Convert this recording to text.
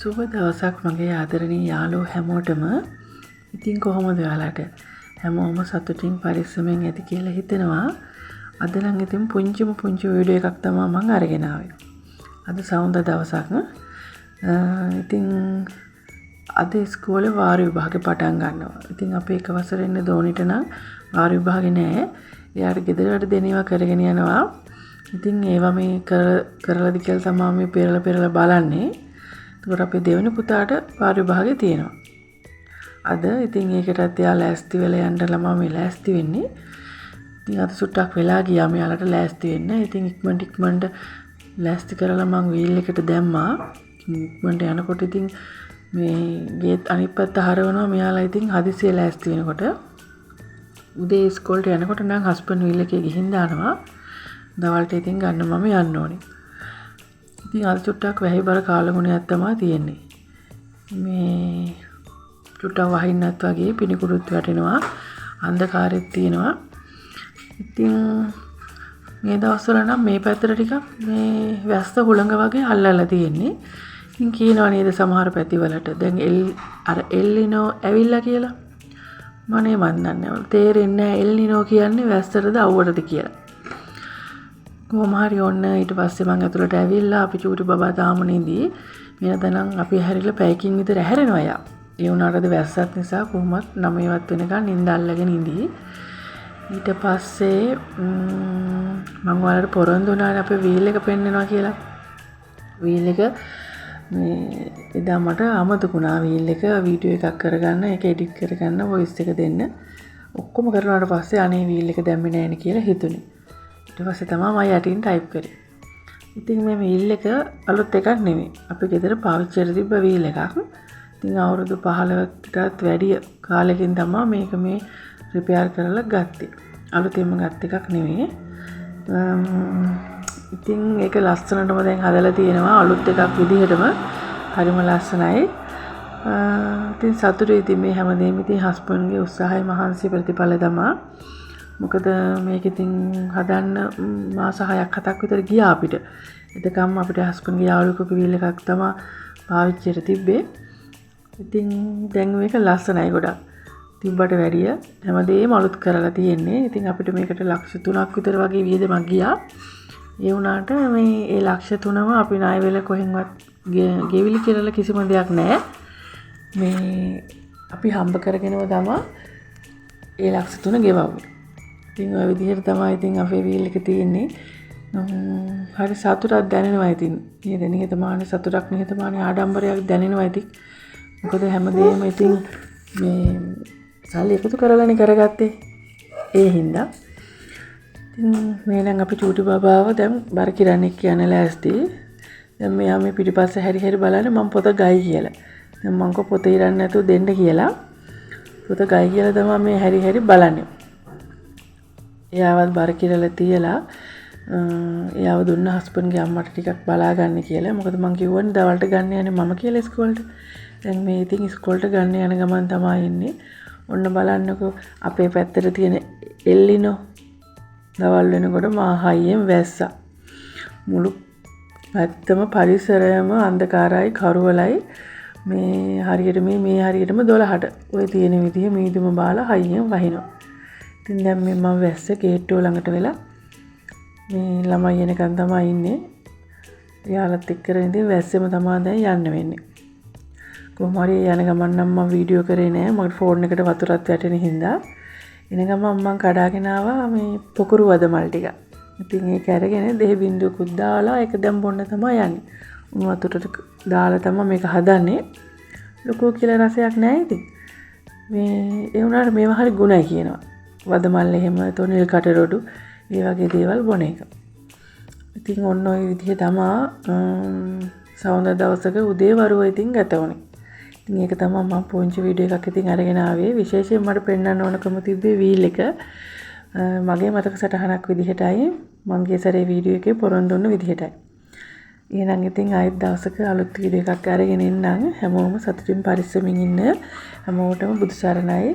සුබ දවසක් මගේ ආදරණීය යාළුවෝ හැමෝටම. ඉතින් කොහොමද ඔයාලට? හැමෝම සතුටින් පරිස්සමෙන් ඇති කියලා හිතෙනවා. අද නම් ඉතින් පුංචි වීඩියෝ එකක් තමයි මම අරගෙන ආවේ. අද සවුන්ද දවසක්. ඉතින් අද ඉස්කෝලේ වාර විභාගේ පටන් ගන්නවා. ඉතින් අපි එක වසරේ ඉන්න දෝනිට නම් වාර විභාගේ නෑ. එයාට ගෙදරට දෙන ඒවා කරගෙන යනවා. ඉතින් ඒවා මේ කරලාද කියලා තමයි මේ පෙරලා බලන්නේ. එතකොට අපේ දෙවෙනි පුතාට වාර විභාගේ තියෙනවා. අද ඉතින් ඒකටත් එයා ලෑස්ති වෙලා යන්න ළමා මේ ලෑස්ති වෙන්නේ. ඉතින් අද සුට්ටක් වෙලා ගියා මෙයාලට ලෑස්ති වෙන්න. ඉතින් ඉක්මනට ලෑස්ති කරලා මං වීල් එකට දැම්මා. ඉක්මනට යනකොට ඉතින් මේ ගේට් අනිත් පැත්ත හරවනවා මෙයාලා ඉතින් හදිසියෙ ලෑස්ති වෙනකොට. උදේ ඉස්කෝලේට යනකොට නම් හස්බන්ඩ් වීල් එකේ ගිහින් දානවා. දවල්ට ඉතින් ගන්න මම යන්න ඕනේ. ඉතින් අද චුට්ටක් වැහිබර කාලගුණයක් තමයි තියෙන්නේ. මේ චුට්ටක් වහින්නත් වගේ පිනිකුරුත් වැටෙනවා. අන්ධකාරෙත් තියෙනවා. ඉතින් මේ දවස්වල නම් මේ පැත්තට ටිකක් මේ වැස්ස හුළඟ වගේ අල්ලලා තියෙන්නේ. ඉතින් කියනවා නේද සමහර පැතිවලට දැන් එල්ලිනෝ ඇවිල්ලා කියලා. මන් දන්නේ නැහැ. තේරෙන්නේ නැහැ එල්ලිනෝ කියන්නේ වැස්සටද අවුවටද කියලා. කොහොම හරි ඔන්න ඊට පස්සේ මම ඇතුළට ඇවිල්ලා අපි චූටි බබා තාමනේදී මෙයාදනම් අපි හැරිලා පැයකින් විතර හැරෙනවා යා. ඒ වුණාටද වැස්සත් නිසා කොහොමත් 9වත් වෙනකන් නිින්ද අල්ලගෙන ඉඳී. ඊට පස්සේ මම ඔයාලට පොරොන්දු වුණානේ අපේ වීල් එක පෙන්නනවා කියලා. වීල් එක මේ එදා මට අමතකුණා වීල් එක වීඩියෝ එකක් කරගන්න, ඒක එඩිට් කරගන්න, වොයිස් එක දෙන්න. ඔක්කොම කරනාට පස්සේ අනේ වීල් එක දැම්මේ නැහැ නේ කියලා හිතුනේ. ඊට පස්සේ තමයි මම යටින් ටයිප් කරේ. ඉතින් මේ වීල් එක අලුත් එකක් නෙමෙයි. අපි ගෙදර පාවිච්චි කරලා තිබ්බ වීල් එකක්. ඉතින් අවුරුදු 15කටත් වැඩි කාලෙකින් තමයි මේක මේ රිපෙයාර් කරලා ගත්තේ. අලුතෙන්ම ගත්ත එකක් නෙමෙයි. ඉතින් ඒක ලස්සනටම දැන් හදලා තියෙනවා අලුත් එකක් විදිහටම. හරිම ලස්සනයි. ඉතින් සතුටුයි ඉතින් මේ හැමදේම ඉතින් හස්බන්ඩ්ගේ උත්සාහය මහන්සිය ප්‍රතිඵල තමයි. මොකද මේක ඉතින් හදන්න මාස 6ක් 7ක් විතර ගියා අපිට. එතකම් අපිට හස්බන්ඩ්ගේ යාළුවෙකුගේ වීල් එකක් තමයි පාවිච්චියට තිබ්බේ. ඉතින් දැන් මේක ලස්සනයි ගොඩක්. තිබ්බට වැඩිය හැමදේම අලුත් කරලා තියෙන්නේ. ඉතින් අපිට මේකට ලක්ෂ 3ක් විතර වගේ වියදමක් ගියා. ඒ වුණාට මේ ඒ ලක්ෂ 3ම අපි ණය වෙලා කොහෙන්වත් ගෙවිලි කියලා කිසිම දෙයක් නැහැ. මේ අපි හම්බ කරගෙනව තමයි ඒ ලක්ෂ 3 ගෙවුවේ. ඉතින් ඔය විදිහට තමයි ඉතින් අපේ වීල් එක තියෙන්නේ. හරි සතුටක් දැනෙනවා ඉතින්. නේද? නිහතමානී සතුටක් නිහතමානී ආඩම්බරයක් දැනෙනවා ඉතින්. මොකද හැමදේම ඉතින් මේ සල්ලි එකතු කරලානේ කරගත්තේ. ඒ හින්දා. ඉතින් මේ නම් අපි චූටි බබාව දැන් බර කිරන්නේ කියන ලෑස්ති. දැන් මෙයා මේ පිටිපස්සේ හැරි බලන්නේ මම පොත ගයි කියලා. දැන් මං කො පොත ඉරන්න නැතුව දෙන්න කියලා. පොත ගයි කියලා තමයි මේ හැරි බලන්නේ. එයාවත් බර කිරලා තියලා එයාව දුන්න හස්බන්ඩ්ගේ අම්මට ටිකක් බලා ගන්න කියලා. මොකද මං කිව්වනේ දවල්ට ගන්න යන්නේ මම කියලා ඉස්කෝලේට. දැන් මේ ඉතින් ඉස්කෝලේට ගන්න යන ගමන් තමයි ඉන්නේ. ඔන්න බලන්නකෝ අපේ පැත්තට තියෙන එල්ලිනෝ දවල් වෙනකොට මා හයියෙන් වැස්සා. මුළු පැත්තම පරිසරයම අන්ධකාරයි කරුවලයි. මේ හරියටම 12ට ඔය තියෙන විදිහ මීදුම බාලා හයියෙන් වහිනවා. ඉතින් දැන් මේ මම වැස්ස ගේට්ටුව ළඟට වෙලා මේ ළමයි එනකන් තමයි ඉන්නේ. එයාලත් එක්ක ඉඳන් වැස්සෙම තමයි දැන් යන්න වෙන්නේ. කොහොම හරි යන ගමන් නම් මම වීඩියෝ කරේ නෑ. මගේ ෆෝන් එකට වතුරත් වැටෙන හින්දා. එන ගමන් මම කඩාගෙන ආවා මේ පොකුරු වදමල් ටික. ඉතින් ඒක අරගෙන දෙහි බින්දුවකුත් දාලා ඒක දැන් බොන්න තමයි යන්නේ. උණු වතුරට දාලා තමයි මේක හදන්නේ. ලොකෝ කියලා රසයක් නෑ ඉතින්. මේ ඒ වුණාට මේවා හරි ගුණයි කියනවා. වදමල් එහෙම තොනිල් කටරොඩු ඒ වගේ දේවල් බොන එක. ඉතින් ඔන්න ඔය විදිහ තමයි සවුන්ද දවසක උදේ වරුව ඉතින් ගත වුණේ. ඉතින් ඒක තමයි මම පුංචි වීඩියෝ එකක් ඉතින් අරගෙන ආවේ. විශේෂයෙන් මට පෙන්වන්න ඕනකම තිබ්බේ වීල් එක. මගේ මතක සටහනක් විදිහටයි මගේ සැරේ වීඩියෝ එකේ පොරොන්දු වුණ විදිහටයි. එහෙනම් ඉතින් ආයෙත් දවසක අලුත් වීඩියෝ එකක් අරගෙන එන්නම්. හැමෝම සතුටින් පරිස්සමින් ඉන්න. හැමෝටම බුදු සරණයි.